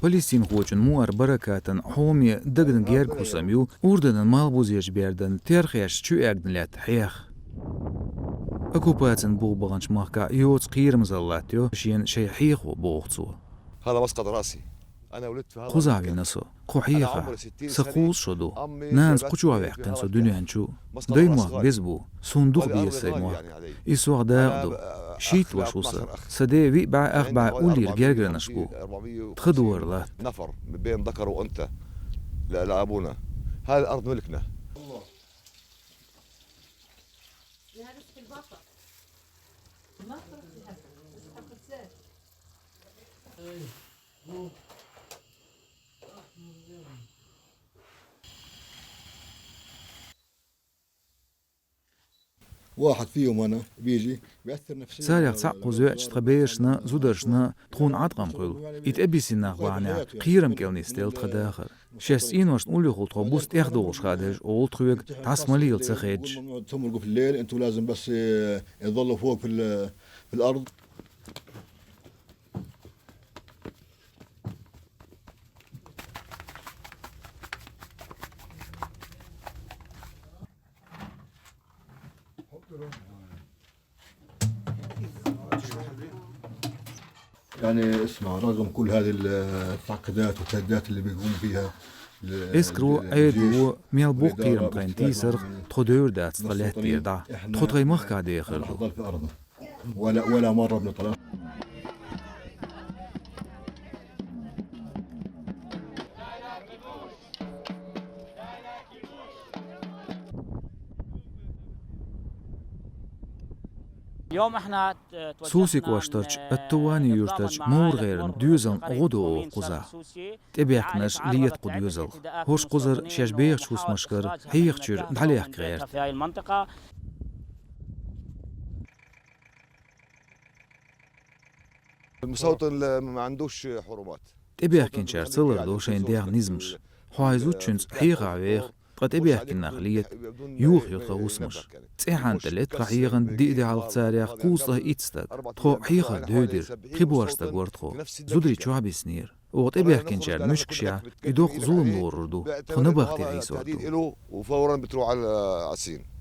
Palestin خوچن موار برکاتن حومی دگن گرگ خسامیو اردن مالبوزیش بیردن ترخیش چو اگدنلات حیخ أكوباتن بو بغنش ماكا يوت قير مزلاتيو شين شي حيخو بوغتسو هذا مسقط راسي أنا ولدت في هذا خزاوي نسو قحيخة سخوص شدو نانس قچوا ويقتن سو دنيانچو دايما بيزبو صندوق بيسيمو إسوغ داغدو شيت وشوسا سدي وي باع أخبع أولي رجاجرنشبو تخدور لا نفر بين ذكر وأنثى لأبونا هذه الأرض ملكنا واحد فيهم أنا بيجي بيأثر نفسيا ساريق ساقو زوعش تخبيشنا زودرشنا تخون عدقم قيلو يتأبسينا وانا قيرم كيلني ستيل تخداخر شاس إينوش نقولي خلط بوست إخدوغش خادج أول تخويق تاسماليل تسخيج تمرقوا في الليل انتوا لازم بس يضلوا فوق في الأرض يعني اسمع رغم كل هذه التعقيدات والتهديدات اللي بيقوموا فيها اسكرو ايدو ميال بو قيرم قين تيسر تخدور دات صلات ديردا تخدغي مخكا ديخل نضل في أرضه ولا مرة بنطلع اليوم احنا سوسيك واشترج التواني يرتج مور غيرن ديوزن غدو قزا تبيقنش ليت قد يوزل هوش قزر شاش بيغ شوس مشكر هيغشر دحليح غير في هاي المنطقة المستوطن ما عندوش حرمات تبيقن شار صلر دوشين ديغ نزمش حايزو تشنس هيغا ويغ قد أبيحكي ناخلية يوخ يتغوص مش تسيحان تلت رحيغن دي على التاريخ قوصة إتستاد تخو حيغا دودر خبوارستا قورتخو زودري شعبي سنير وقت أبيحكي نشار مشكشع يدوخ ظلم وردو تخو نبغتي عيسو وفورا بتروح على السين